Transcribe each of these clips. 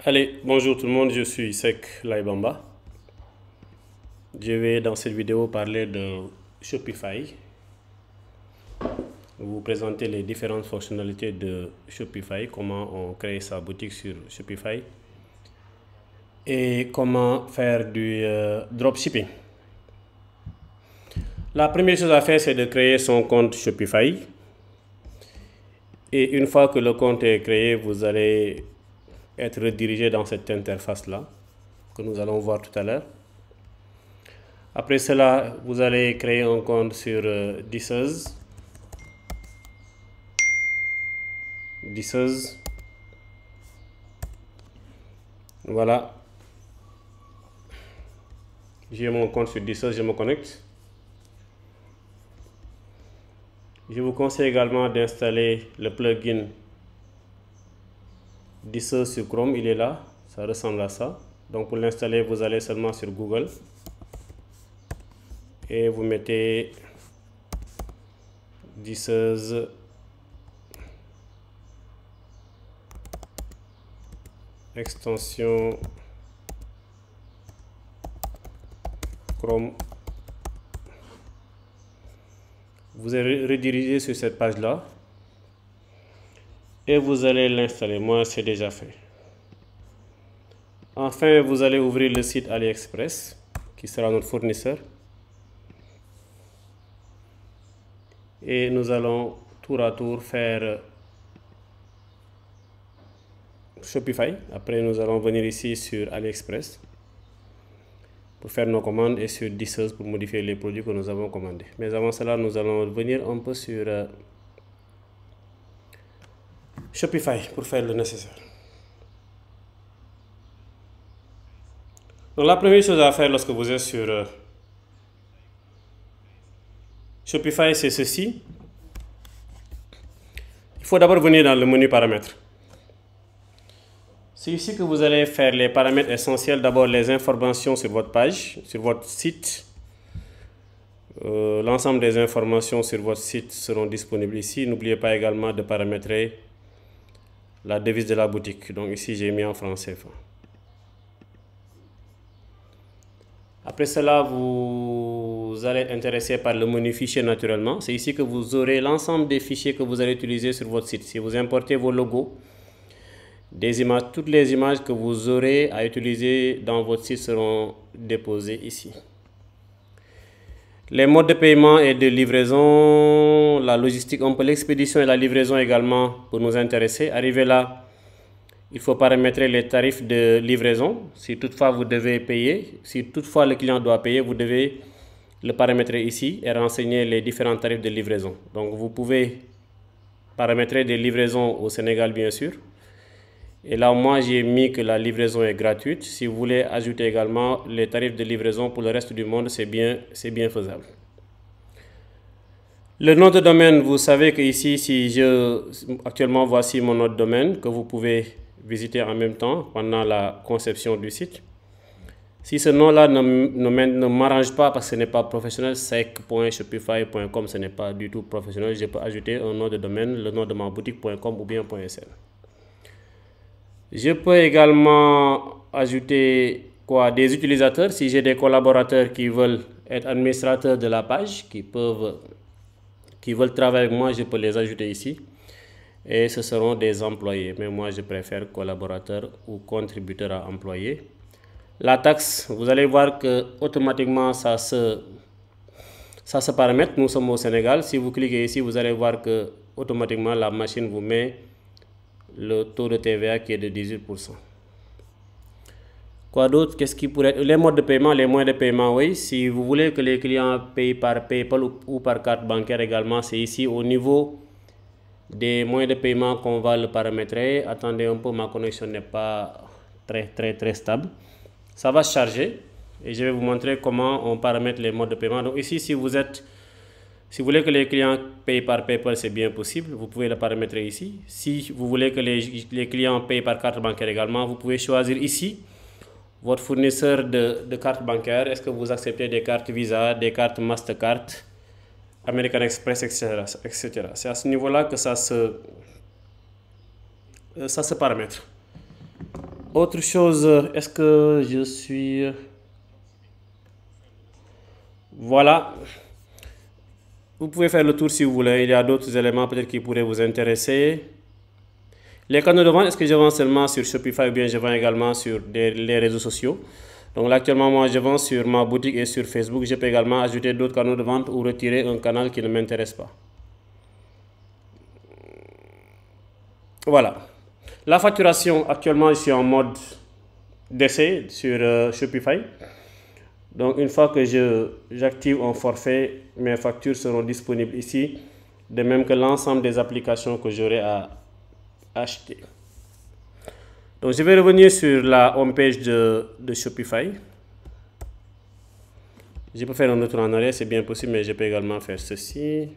Allez, bonjour tout le monde, je suis Sek Laibamba. Je vais dans cette vidéo parler de Shopify, vous présenter les différentes fonctionnalités de Shopify, comment on crée sa boutique sur Shopify et comment faire du dropshipping. La première chose à faire, c'est de créer son compte Shopify. Et une fois que le compte est créé, vous allez être redirigé dans cette interface-là, que nous allons voir tout à l'heure. Après cela, vous allez créer un compte sur Disseuse. Voilà. J'ai mon compte sur Disseuse, je me connecte. Je vous conseille également d'installer le plugin Disseuse sur Chrome, il est là, ça ressemble à ça. Donc pour l'installer, vous allez seulement sur Google et vous mettez Disseuse extension Chrome. Vous allez rediriger sur cette page là et vous allez l'installer. Moi, c'est déjà fait. Enfin, vous allez ouvrir le site AliExpress qui sera notre fournisseur et nous allons tour à tour faire Shopify. Après, nous allons venir ici sur AliExpress pour faire nos commandes et sur Disseuse pour modifier les produits que nous avons commandés. Mais avant cela, nous allons venir un peu sur Shopify pour faire le nécessaire. Donc la première chose à faire lorsque vous êtes sur Shopify, c'est ceci. Il faut d'abord venir dans le menu paramètres. C'est ici que vous allez faire les paramètres essentiels. D'abord les informations sur votre page, sur votre site. L'ensemble des informations sur votre site seront disponibles ici. N'oubliez pas également de paramétrer la devise de la boutique. Donc ici j'ai mis en français. Après cela, vous allez être intéressé par le menu fichier naturellement. C'est ici que vous aurez l'ensemble des fichiers que vous allez utiliser sur votre site. Si vous importez vos logos, des images, toutes les images que vous aurez à utiliser dans votre site seront déposées ici. Les modes de paiement et de livraison, la logistique, un peu l'expédition et la livraison également pour nous intéresser. Arrivé là, il faut paramétrer les tarifs de livraison. Si toutefois vous devez payer, si toutefois le client doit payer, vous devez le paramétrer ici et renseigner les différents tarifs de livraison. Donc vous pouvez paramétrer des livraisons au Sénégal bien sûr. Et là, moi, j'ai mis que la livraison est gratuite. Si vous voulez ajouter également les tarifs de livraison pour le reste du monde, c'est bien faisable. Le nom de domaine, vous savez que ici, actuellement, voici mon nom de domaine que vous pouvez visiter en même temps pendant la conception du site. Si ce nom-là ne m'arrange pas parce que ce n'est pas professionnel, sec.shopify.com, ce n'est pas du tout professionnel, je peux ajouter un nom de domaine, le nom de ma boutique.com ou bien .sn. Je peux également ajouter des utilisateurs. Si j'ai des collaborateurs qui veulent être administrateurs de la page, qui veulent travailler avec moi, je peux les ajouter ici. Et ce seront des employés. Mais moi, je préfère collaborateurs ou contributeurs à employés. La taxe, vous allez voir que automatiquement ça se paramètre. Nous sommes au Sénégal. Si vous cliquez ici, vous allez voir que automatiquement la machine vous met le taux de TVA qui est de 18%. Quoi d'autre? Qu'est-ce qui pourrait être? Les modes de paiement, les moyens de paiement, oui. Si vous voulez que les clients payent par PayPal ou par carte bancaire également, c'est ici au niveau des moyens de paiement qu'on va le paramétrer. Attendez un peu, ma connexion n'est pas très stable. Ça va se charger et je vais vous montrer comment on paramètre les modes de paiement. Donc ici, si vous voulez que les clients payent par PayPal, c'est bien possible. Vous pouvez le paramétrer ici. Si vous voulez que les clients payent par carte bancaire également, vous pouvez choisir ici votre fournisseur de carte bancaire. Est-ce que vous acceptez des cartes Visa, des cartes Mastercard, American Express, etc. C'est à ce niveau-là que ça se paramètre. Autre chose, est-ce que je suis... Voilà. Vous pouvez faire le tour si vous voulez. Il y a d'autres éléments peut-être qui pourraient vous intéresser. Les canaux de vente, est-ce que je vends seulement sur Shopify ou bien je vends également sur les réseaux sociaux? Donc là, actuellement, moi, je vends sur ma boutique et sur Facebook. Je peux également ajouter d'autres canaux de vente ou retirer un canal qui ne m'intéresse pas. Voilà. La facturation, actuellement, je suis en mode d'essai sur Shopify. Donc, une fois que j'active un forfait, mes factures seront disponibles ici, de même que l'ensemble des applications que j'aurai à acheter. Donc, je vais revenir sur la homepage de Shopify. Je peux faire un retour en arrière, c'est bien possible, mais je peux également faire ceci.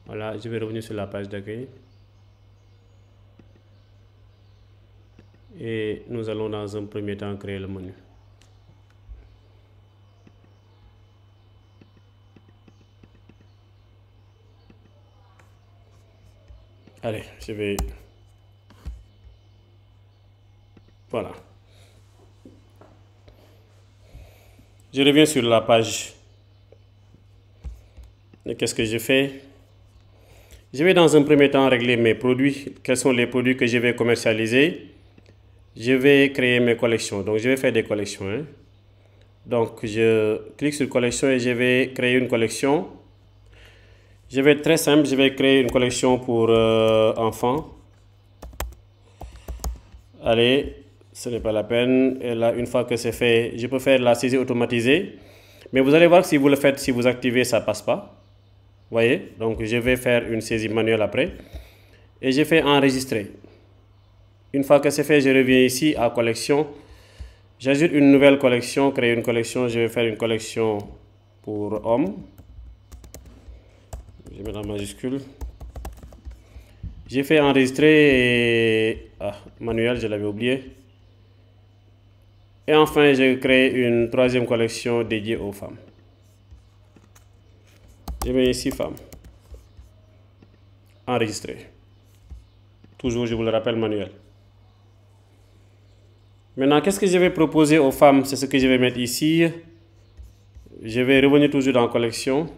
Voilà, je vais revenir sur la page d'accueil. Et nous allons dans un premier temps créer le menu. Allez, je vais... Voilà. Je reviens sur la page. Et qu'est-ce que je fais? Je vais dans un premier temps régler mes produits. Quels sont les produits que je vais commercialiser? Je vais créer mes collections. Donc, je vais faire des collections. Hein. Donc, je clique sur collection et je vais créer une collection. Je vais être très simple. Je vais créer une collection pour enfants. Allez, ce n'est pas la peine. Et là, une fois que c'est fait, je peux faire la saisie automatisée. Mais vous allez voir que si vous le faites, si vous activez, ça ne passe pas. Vous voyez? Donc, je vais faire une saisie manuelle après. Et je fais enregistrer. Une fois que c'est fait, je reviens ici à collection. J'ajoute une nouvelle collection, créer une collection. Je vais faire une collection pour hommes. Je mets en majuscule. J'ai fait enregistrer et... manuel, je l'avais oublié. Et enfin, je crée une troisième collection dédiée aux femmes. Je mets ici femmes. Enregistrer. Toujours, je vous le rappelle, manuel. Maintenant, qu'est-ce que je vais proposer aux femmes? C'est ce que je vais mettre ici. Je vais revenir toujours dans collection.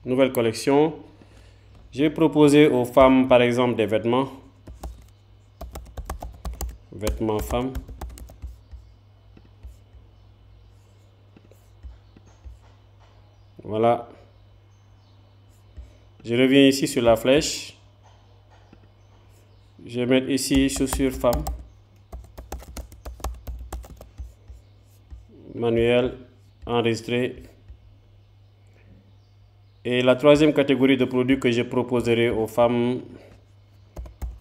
Nouvelle collection. Je vais proposer aux femmes, par exemple, des vêtements. Vêtements femmes. Voilà. Je reviens ici sur la flèche. Je vais mettre ici chaussures femmes. Manuel, enregistré. Et la troisième catégorie de produits que je proposerai aux femmes,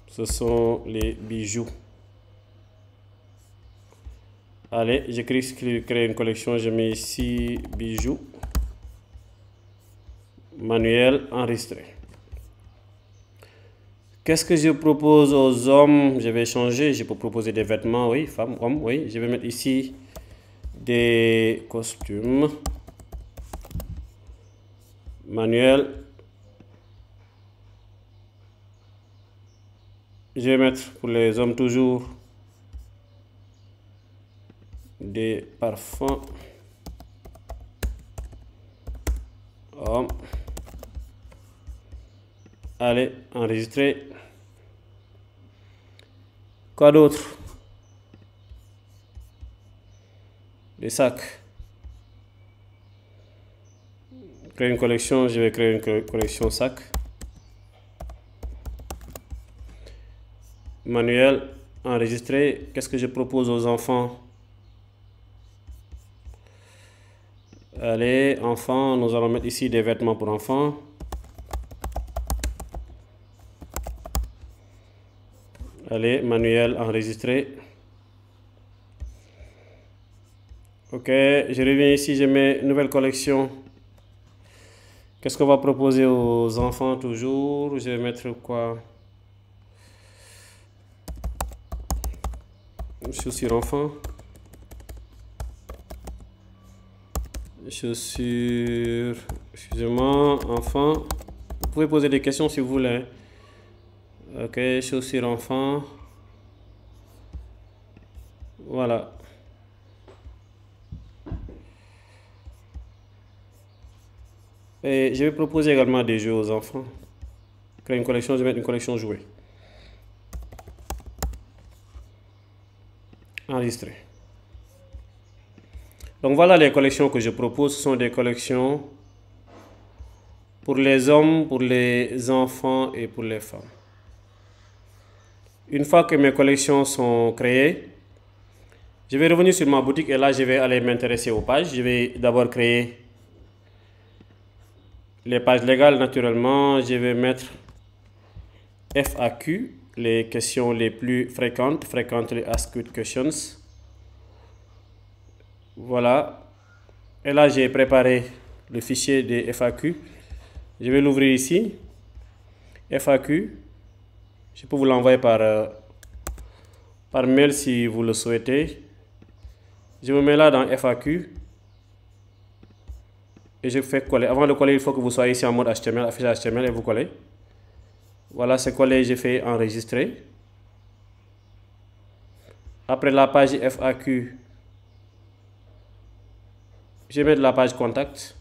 ce sont les bijoux. Allez, je clique sur créer une collection, je mets ici bijoux. Manuel, enregistré. Qu'est-ce que je propose aux hommes? Je vais changer, je peux proposer des vêtements, oui, femmes, hommes, oui. Je vais mettre ici des costumes. Manuel. Je vais mettre pour les hommes toujours des parfums. Hommes. Allez, enregistrer. Quoi d'autre? Des sacs. Créer une collection, je vais créer une collection sac. Manuel, enregistrer. Qu'est-ce que je propose aux enfants? Allez, enfants, nous allons mettre ici des vêtements pour enfants. Allez, manuel, enregistrer. Ok, je reviens ici, je mets nouvelle collection. Qu'est-ce qu'on va proposer aux enfants toujours? Je vais mettre quoi? Chaussures enfants. Chaussures, excusez-moi, enfants. pouvez poser des questions si vous voulez. Ok, chaussures enfant. Voilà. Et je vais proposer également des jeux aux enfants. Créer une collection, je vais mettre une collection jouets. Enregistrer. Donc voilà les collections que je propose. Ce sont des collections pour les hommes, pour les enfants et pour les femmes. Une fois que mes collections sont créées, je vais revenir sur ma boutique et là je vais aller m'intéresser aux pages. Je vais d'abord créer les pages légales naturellement. Je vais mettre FAQ, les questions les plus fréquentes, Frequently Asked Questions. Voilà. Et là, j'ai préparé le fichier des FAQ. Je vais l'ouvrir ici. FAQ. Je peux vous l'envoyer par mail si vous le souhaitez. Je me mets là dans FAQ. Et je fais coller. Avant de coller, il faut que vous soyez ici en mode HTML, affichage HTML et vous collez. Voilà, c'est collé, j'ai fait enregistrer. Après la page FAQ, je vais mettre la page contact.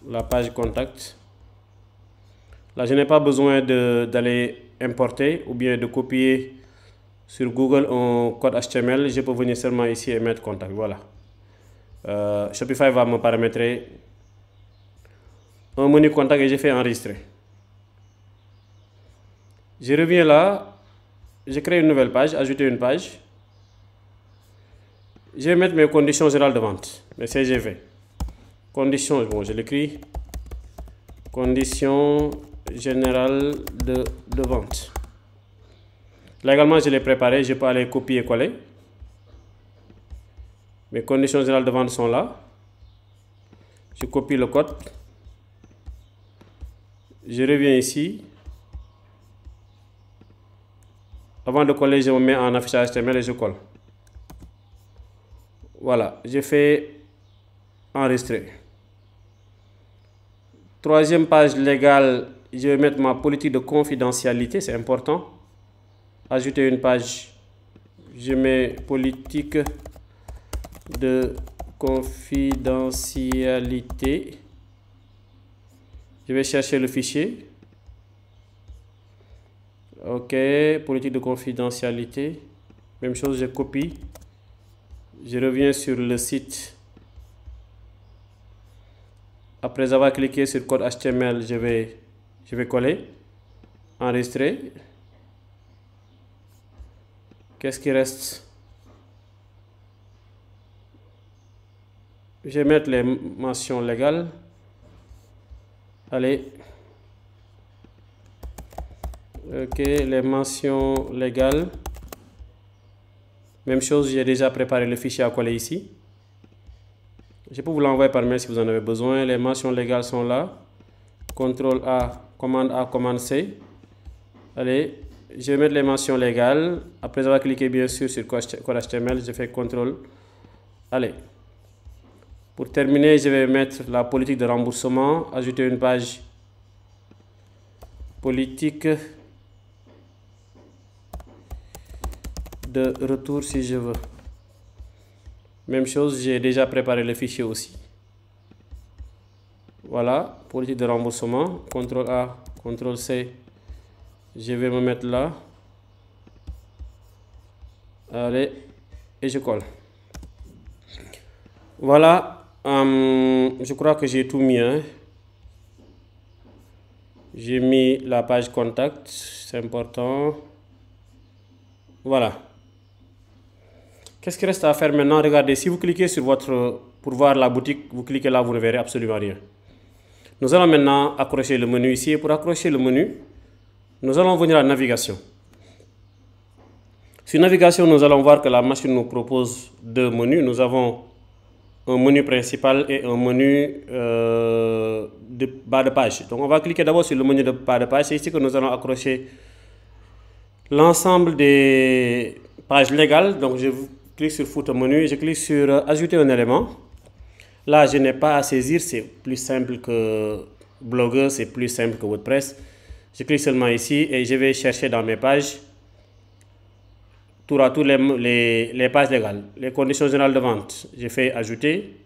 La page contact. Là, je n'ai pas besoin d'aller importer ou bien de copier sur Google un code HTML. Je peux venir seulement ici et mettre contact. Voilà. Shopify va me paramétrer un menu contact et j'ai fait enregistrer. Je reviens là, je crée une nouvelle page, ajouter une page. Je vais mettre mes conditions générales de vente, mes CGV. Conditions, bon, je l'écris. Conditions générales de vente. Là également, je l'ai préparé, je peux aller copier et coller. Mes conditions générales de vente sont là. Je copie le code. Je reviens ici. Avant de coller, je me mets en affichage HTML et je colle. Voilà, j'ai fait enregistrer. Troisième page légale, je vais mettre ma politique de confidentialité, c'est important. Ajouter une page, je mets politique de confidentialité. Je vais chercher le fichier. Ok, politique de confidentialité. Même chose, je copie. Je reviens sur le site. Après avoir cliqué sur code HTML, je vais coller. Enregistrer. Qu'est-ce qui reste? Je vais mettre les mentions légales. Allez. Ok, les mentions légales. Même chose, j'ai déjà préparé le fichier à coller ici. Je peux vous l'envoyer par mail si vous en avez besoin. Les mentions légales sont là. CTRL A, commande C. Allez, je vais mettre les mentions légales. Après avoir cliqué bien sûr sur code HTML, je fais CTRL. Allez. Pour terminer, je vais mettre la politique de remboursement. Ajouter une page politique de retour si je veux. Même chose, j'ai déjà préparé le fichier aussi. Voilà, politique de remboursement. CTRL A, CTRL C. Je vais me mettre là. Allez, et je colle. Voilà, je crois que j'ai tout mis. Hein. J'ai mis la page contact, c'est important. Voilà. Qu'est-ce qu'il reste à faire maintenant? Regardez, si vous cliquez sur pour voir la boutique, vous cliquez là, vous ne verrez absolument rien. Nous allons maintenant accrocher le menu ici. Et pour accrocher le menu, nous allons venir à navigation. Sur navigation, nous allons voir que la machine nous propose deux menus. Nous avons un menu principal et un menu de bas de page. Donc on va cliquer d'abord sur le menu de bas de page. C'est ici que nous allons accrocher l'ensemble des pages légales. Donc je clique sur Footer menu, je clique sur Ajouter un élément. Là, je n'ai pas à saisir, c'est plus simple que Blogger, c'est plus simple que WordPress. Je clique seulement ici et je vais chercher dans mes pages tour à tour les pages légales. Les conditions générales de vente, je fais ajouter.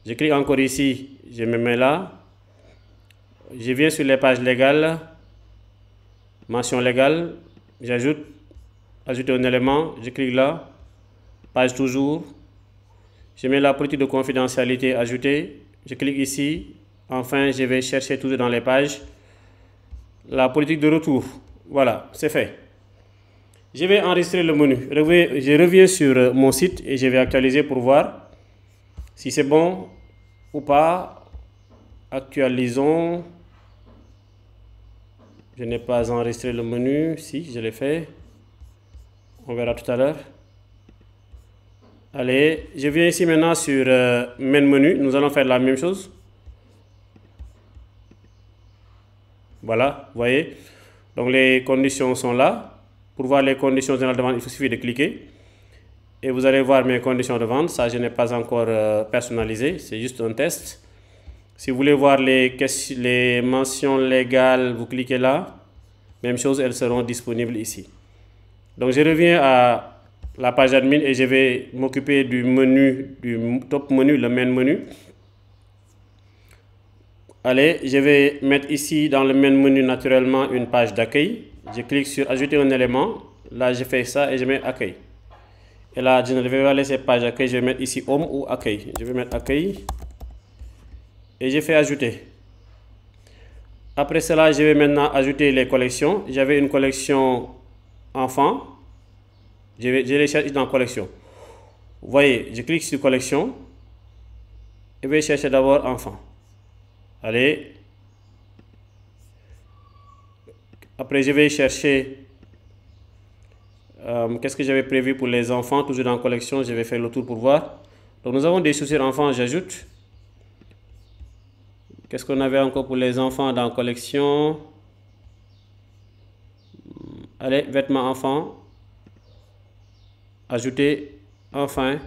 Je clique encore ici, je me mets là. Je viens sur les pages légales, mention légale, j'ajoute, ajouter un élément, je clique là, page toujours. Je mets la politique de confidentialité ajoutée, je clique ici. Enfin, je vais chercher toujours dans les pages la politique de retour. Voilà, c'est fait. Je vais enregistrer le menu. Je reviens sur mon site et je vais actualiser pour voir si c'est bon ou pas. Actualisons. Je n'ai pas enregistré le menu. Si, je l'ai fait. On verra tout à l'heure. Allez, je viens ici maintenant sur Main Menu. Nous allons faire la même chose. Voilà, vous voyez. Donc les conditions sont là. Pour voir les conditions générales de vente, il suffit de cliquer. Et vous allez voir mes conditions de vente. Ça, je n'ai pas encore personnalisé. C'est juste un test. Si vous voulez voir les mentions légales, vous cliquez là. Même chose, elles seront disponibles ici. Donc je reviens à la page admin et je vais m'occuper du menu, du top menu, le main menu. Allez, je vais mettre ici dans le main menu naturellement une page d'accueil. Je clique sur ajouter un élément. Là, je fais ça et je mets accueil. Et là, je ne vais pas laisser page accueil. Je vais mettre ici home ou accueil. Je vais mettre accueil. Et je fais ajouter. Après cela, je vais maintenant ajouter les collections. J'avais une collection enfant. Je les cherche dans collection. Vous voyez, je clique sur collection. Et je vais chercher d'abord enfant. Allez. Après, je vais chercher qu'est-ce que j'avais prévu pour les enfants. Toujours dans collection, je vais faire le tour pour voir. Donc, nous avons des chaussures enfants, j'ajoute. Qu'est-ce qu'on avait encore pour les enfants dans collection? Allez, vêtements enfants. Ajouter. Enfin,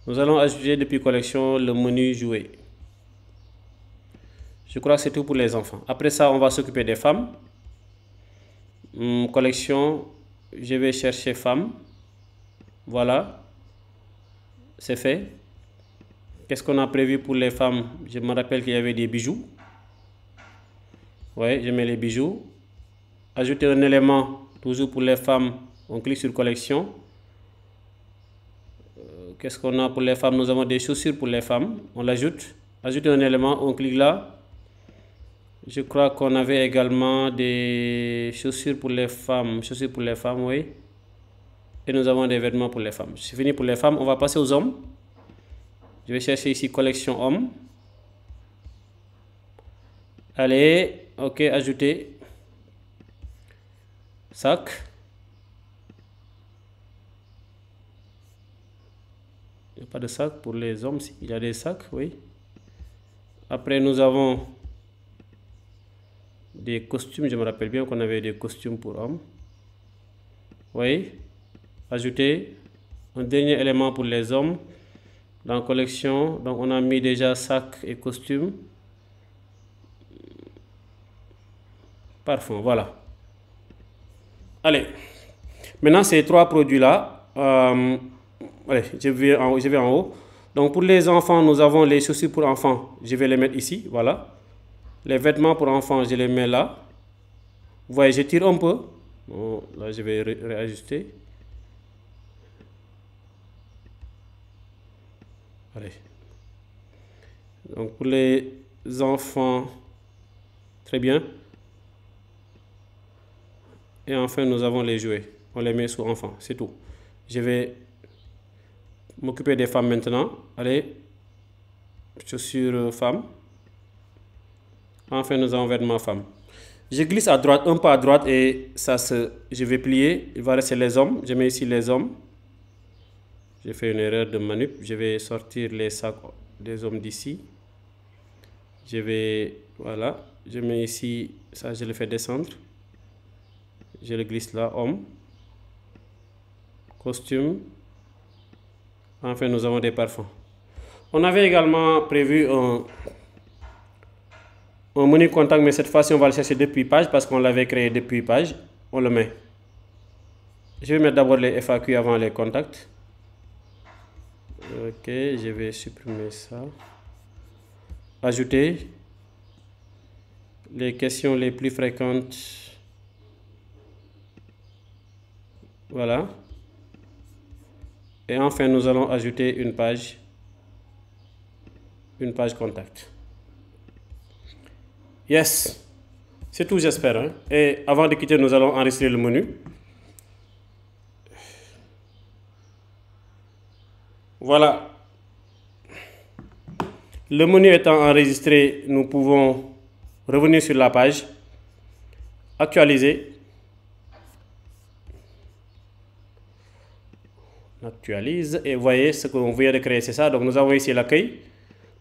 nous allons ajouter depuis collection le menu jouer. Je crois que c'est tout pour les enfants. Après ça, on va s'occuper des femmes. Collection, je vais chercher femmes. Voilà. C'est fait. Qu'est-ce qu'on a prévu pour les femmes? Je me rappelle qu'il y avait des bijoux. Oui, je mets les bijoux. Ajouter un élément, toujours pour les femmes. On clique sur collection. Qu'est-ce qu'on a pour les femmes? Nous avons des chaussures pour les femmes. On l'ajoute. Ajouter un élément, on clique là. Je crois qu'on avait également des chaussures pour les femmes. Chaussures pour les femmes, oui. Et nous avons des vêtements pour les femmes. C'est fini pour les femmes. On va passer aux hommes. Je vais chercher ici collection hommes. Allez, ok, ajouter. Sac. Il n'y a pas de sac pour les hommes. Il y a des sacs, oui. Après, nous avons des costumes. Je me rappelle bien qu'on avait des costumes pour hommes. Oui. Ajouter. Un dernier élément pour les hommes. Dans collection, donc on a mis déjà sac et costume. Parfum, voilà. Allez. Maintenant, ces trois produits-là. Allez, je vais en haut. Donc, pour les enfants, nous avons les chaussures pour enfants. Je vais les mettre ici, voilà. Les vêtements pour enfants, je les mets là. Vous voyez, je tire un peu. Bon, là, je vais réajuster. Allez. Donc pour les enfants, très bien. Et enfin, nous avons les jouets. On les met sous enfants, c'est tout. Je vais m'occuper des femmes maintenant. Allez, chaussures femmes. Enfin, nous avons vêtements femmes. Je glisse à droite, un pas à droite et je vais plier. Il va rester les hommes. Je mets ici les hommes. J'ai fait une erreur de manip. Je vais sortir les sacs des hommes d'ici. Je vais, voilà, je mets ici, ça je le fais descendre. Je le glisse là, homme. Costume. Enfin, nous avons des parfums. On avait également prévu un menu contact, mais cette fois-ci, on va le chercher depuis page parce qu'on l'avait créé depuis page. On le met. Je vais mettre d'abord les FAQ avant les contacts. Ok, je vais supprimer ça. Ajouter les questions les plus fréquentes. Voilà. Et enfin, nous allons ajouter une page contact. Yes, c'est tout, j'espère. Hein? Et avant de quitter, nous allons enregistrer le menu. Voilà. Le menu étant enregistré, nous pouvons revenir sur la page, actualiser. On actualise et voyez ce que l'on vient de créer, c'est ça. Donc nous avons ici l'accueil.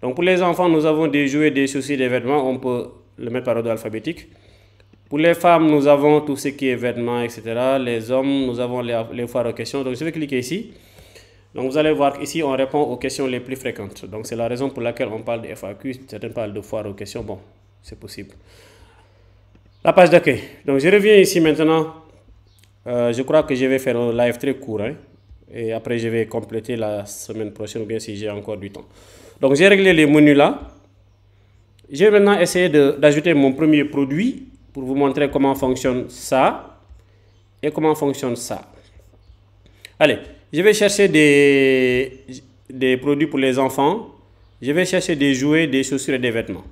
Donc pour les enfants, nous avons des jouets, des chaussures, des vêtements. On peut le mettre par ordre alphabétique. Pour les femmes, nous avons tout ce qui est vêtements, etc. Les hommes, nous avons les foires aux questions. Donc je vais cliquer ici. Donc vous allez voir ici, on répond aux questions les plus fréquentes. Donc c'est la raison pour laquelle on parle de FAQ. Certains parlent de foires aux questions. Bon, c'est possible. La page d'accueil. Donc je reviens ici maintenant. Je crois que je vais faire un live très court. Hein, et après, je vais compléter la semaine prochaine ou bien si j'ai encore du temps. Donc j'ai réglé les menus là. Je vais maintenant essayer d'ajouter mon premier produit pour vous montrer comment fonctionne ça et comment fonctionne ça. Allez, je vais chercher des produits pour les enfants. Je vais chercher des jouets, des chaussures et des vêtements.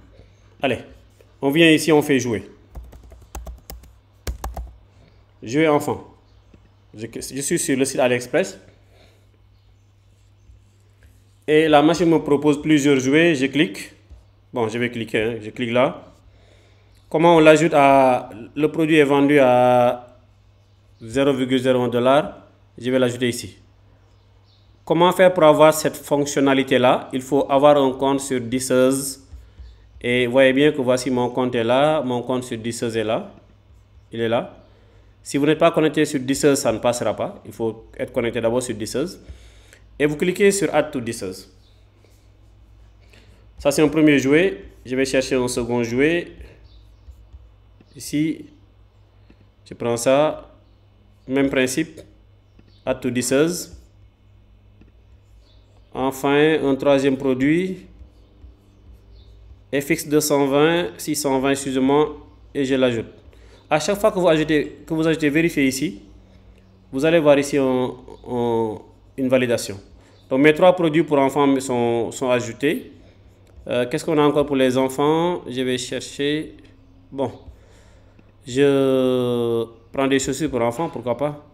Allez, on vient ici, on fait jouer. Jouer enfant. Je suis sur le site AliExpress. Et la machine me propose plusieurs jouets. Je clique. Bon, je vais cliquer. Hein. Je clique là. Comment on l'ajoute à... Le produit est vendu à 0,01 $. Je vais l'ajouter ici. Comment faire pour avoir cette fonctionnalité-là? Il faut avoir un compte sur Disseuse. Et vous voyez bien que voici mon compte est là. Mon compte sur Disseuse est là. Il est là. Si vous n'êtes pas connecté sur Disseuse, ça ne passera pas. Il faut être connecté d'abord sur Disseuse. Et vous cliquez sur Add to Disseuse. Ça, c'est un premier jouet. Je vais chercher un second jouet. Ici, je prends ça. Même principe. Add to Disseuse. Enfin, un troisième produit. FX 220, 620, excusez-moi. Et je l'ajoute. À chaque fois que vous ajoutez vérifier ici, vous allez voir ici une validation. Donc mes trois produits pour enfants sont ajoutés. Qu'est-ce qu'on a encore pour les enfants? Je vais chercher. Bon, je prends des chaussures pour enfants, pourquoi pas.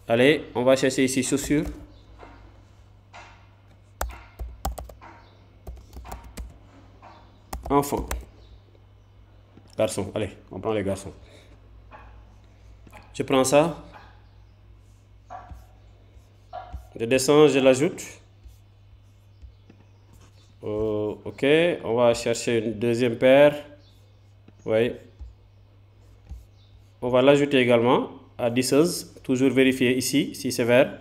Allez, on va chercher ici chaussures. Enfants. Garçons, allez, on prend les garçons. Je prends ça. Je descends, je l'ajoute. Ok, on va chercher une deuxième paire. Oui. On va l'ajouter également à Disseuse. Toujours vérifier ici, si c'est vert.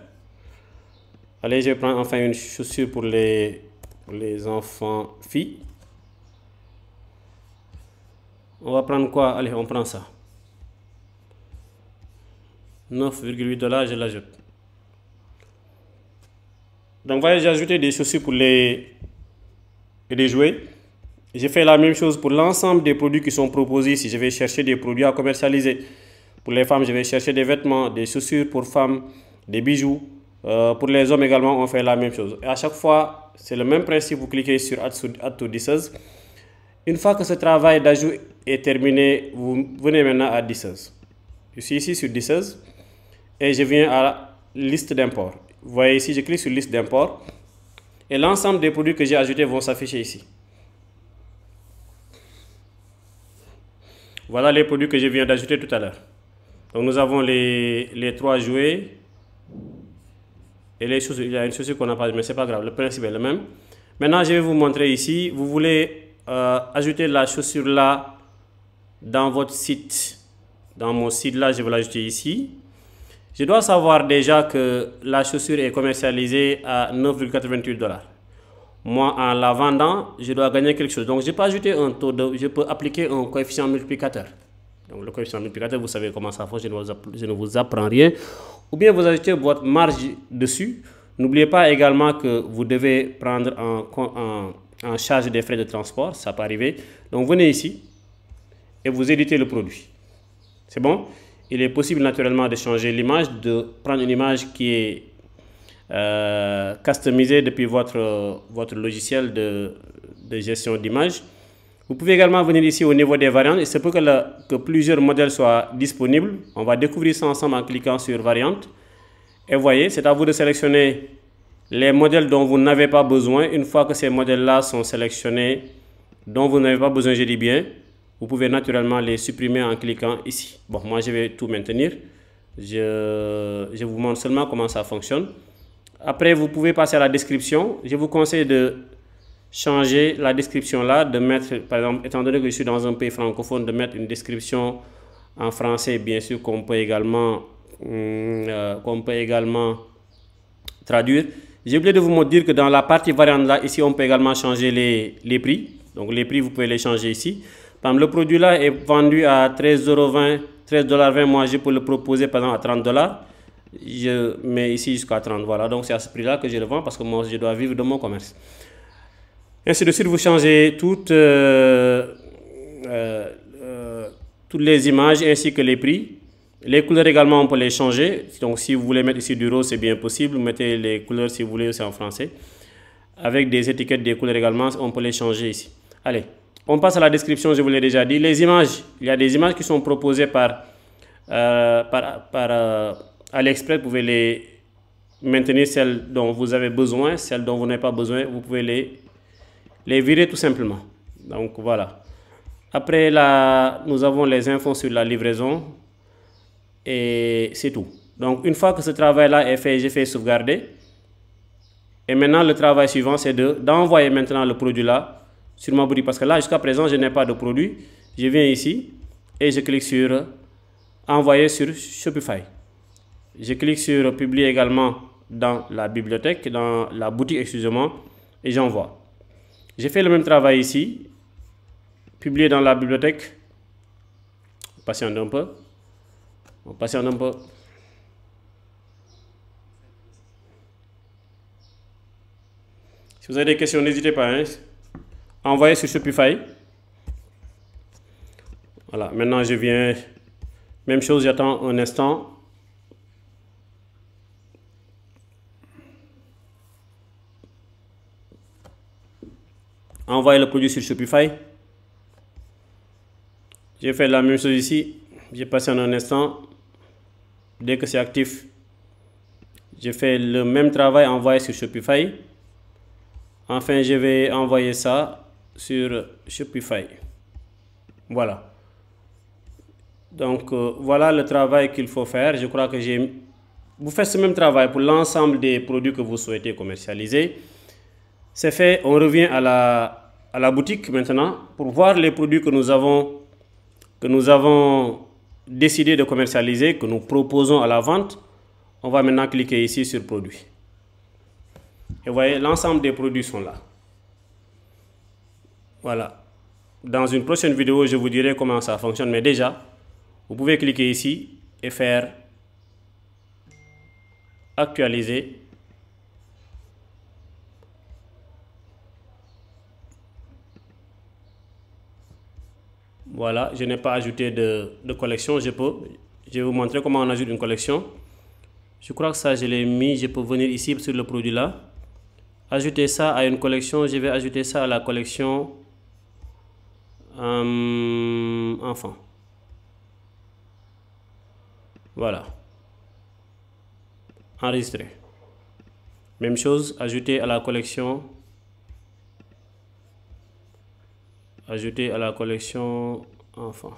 Allez, je vais prendre enfin une chaussure pour les enfants filles. On va prendre quoi? Allez, on prend ça. 9,8 $, je l'ajoute. Donc, voyez, j'ai ajouté des chaussures pour les jouets. J'ai fait la même chose pour l'ensemble des produits qui sont proposés ici. Je vais chercher des produits à commercialiser. Pour les femmes, je vais chercher des vêtements, des chaussures pour femmes, des bijoux. Pour les hommes également, on fait la même chose. Et à chaque fois, c'est le même principe. Vous cliquez sur Add to Disseuse. Une fois que ce travail d'ajout est terminé, vous venez maintenant à Disseuse. Je suis ici sur Disseuse et je viens à la liste d'import. Vous voyez ici, je clique sur liste d'import et l'ensemble des produits que j'ai ajoutés vont s'afficher ici. Voilà les produits que je viens d'ajouter tout à l'heure. Donc nous avons les trois jouets et les chaussures. Il y a une chaussure qu'on n'a pas, mais c'est pas grave, le principe est le même. Maintenant, je vais vous montrer ici. Vous voulez ajouter la chaussure là dans votre site. Dans mon site là, je vais l'ajouter ici. Je dois savoir déjà que la chaussure est commercialisée à 9,88 $. moi, en la vendant, je dois gagner quelque chose. Donc, je peux ajouter un taux je peux appliquer un coefficient multiplicateur. Donc, le coefficient multiplicateur, vous savez comment ça fonctionne, je ne vous apprends rien. Ou bien vous ajoutez votre marge dessus. N'oubliez pas également que vous devez prendre en charge des frais de transport, ça peut arriver. Donc, venez ici et vous éditez le produit. C'est bon? Il est possible naturellement de changer l'image, de prendre une image qui est customisée depuis votre logiciel de gestion d'image. Vous pouvez également venir ici au niveau des variantes. Il se peut que plusieurs modèles soient disponibles. On va découvrir ça ensemble en cliquant sur variantes. Et vous voyez, c'est à vous de sélectionner les modèles dont vous n'avez pas besoin. Une fois que ces modèles-là sont sélectionnés, dont vous n'avez pas besoin, je dis bien, vous pouvez naturellement les supprimer en cliquant ici. Bon, moi, je vais tout maintenir. Je vous montre seulement comment ça fonctionne. Après, vous pouvez passer à la description. Je vous conseille de changer la description là, de mettre, par exemple, étant donné que je suis dans un pays francophone, de mettre une description en français, bien sûr, qu'on peut également traduire. J'ai oublié de vous dire que dans la partie variante là, ici, on peut également changer les prix. Donc, les prix, vous pouvez les changer ici. Par exemple, le produit là est vendu à $13,20, $13,20. Moi, je peux le proposer par exemple à $30. Je mets ici jusqu'à 30. Voilà, donc c'est à ce prix là que je le vends parce que moi, je dois vivre de mon commerce. Ainsi de suite, vous changez toutes les images ainsi que les prix. Les couleurs également, on peut les changer. Donc, si vous voulez mettre ici du rose, c'est bien possible. Vous mettez les couleurs si vous voulez, c'est en français. Avec des étiquettes, des couleurs également, on peut les changer ici. Allez. On passe à la description, je vous l'ai déjà dit. Les images, il y a des images qui sont proposées par AliExpress. Vous pouvez les maintenir, celles dont vous avez besoin, celles dont vous n'avez pas besoin. Vous pouvez les virer tout simplement. Donc voilà. Après, nous avons les infos sur la livraison. Et c'est tout. Donc une fois que ce travail-là est fait, j'ai fait sauvegarder. Et maintenant, le travail suivant, c'est d'envoyer maintenant le produit là sur ma boutique, parce que là jusqu'à présent je n'ai pas de produit. Je viens ici et je clique sur envoyer sur Shopify. Je clique sur publier également dans la bibliothèque, dans la boutique, excusez-moi, et j'envoie. J'ai fait le même travail ici, publier dans la bibliothèque. Patiente un peu. On patiente un peu. Si vous avez des questions, n'hésitez pas. Hein. Envoyer sur Shopify. Voilà, maintenant je viens, même chose, j'attends un instant. Envoyer le produit sur Shopify. J'ai fait la même chose ici. J'ai passé en un instant. Dès que c'est actif, je fais le même travail, envoyer sur Shopify. Enfin, je vais envoyer ça sur Shopify. Voilà. Donc, voilà le travail qu'il faut faire. Je crois que vous faites ce même travail pour l'ensemble des produits que vous souhaitez commercialiser. C'est fait. On revient à la boutique maintenant pour voir les produits que nous avons décidé de commercialiser, que nous proposons à la vente. On va maintenant cliquer ici sur produits. Et vous voyez, l'ensemble des produits sont là. Voilà. Dans une prochaine vidéo, je vous dirai comment ça fonctionne. Mais déjà, vous pouvez cliquer ici et faire actualiser. Voilà, je n'ai pas ajouté de collection. Je vais vous montrer comment on ajoute une collection. Je crois que ça, je l'ai mis. Je peux venir ici sur le produit là. Ajouter ça à une collection. Je vais ajouter ça à la collection enfant. Voilà. Enregistrer. Même chose, ajouter à la collection. Ajouter à la collection enfant.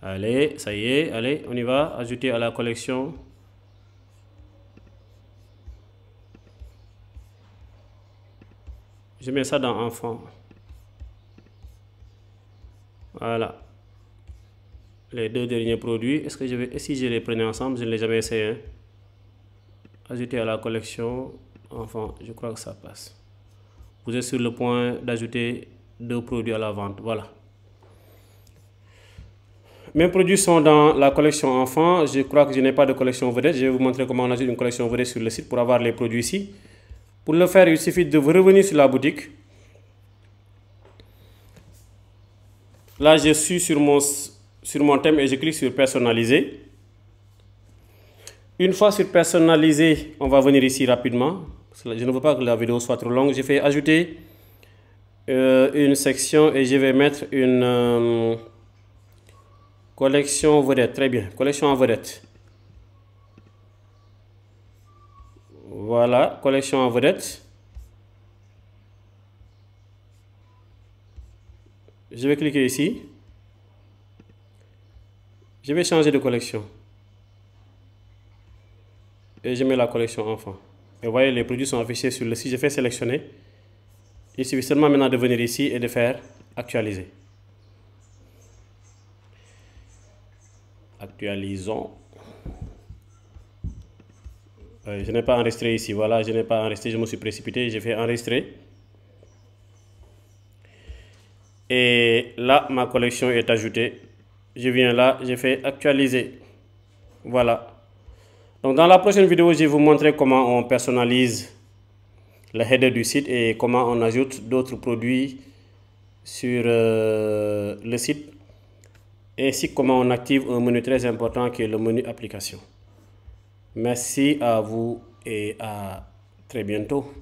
Allez, ça y est, allez, on y va. Ajouter à la collection. Je mets ça dans enfant. Voilà. Les deux derniers produits. Est-ce que si je les prenais ensemble, je ne l'ai jamais essayé. Hein? Ajouter à la collection. Enfin, je crois que ça passe. Vous êtes sur le point d'ajouter 2 produits à la vente. Voilà. Mes produits sont dans la collection enfant. Je crois que je n'ai pas de collection vedette. Je vais vous montrer comment on ajoute une collection vedette sur le site pour avoir les produits ici. Pour le faire, il suffit de revenir sur la boutique. Là, je suis sur mon thème et je clique sur personnaliser. Une fois sur personnaliser, on va venir ici rapidement. Je ne veux pas que la vidéo soit trop longue. Je fais ajouter une section et je vais mettre une collection vedette. Très bien, collection en vedette. Voilà, collection en vedette. Je vais cliquer ici. Je vais changer de collection. Et je mets la collection enfant. Et vous voyez, les produits sont affichés sur le site. Je fais sélectionner. Il suffit seulement maintenant de venir ici et de faire actualiser. Actualisons. Je n'ai pas enregistré ici. Voilà, je n'ai pas enregistré. Je me suis précipité. J'ai fait enregistrer. Et là, ma collection est ajoutée. Je viens là, je fais actualiser. Voilà. Donc, dans la prochaine vidéo, je vais vous montrer comment on personnalise le header du site et comment on ajoute d'autres produits sur le site, ainsi que comment on active un menu très important qui est le menu application. Merci à vous et à très bientôt.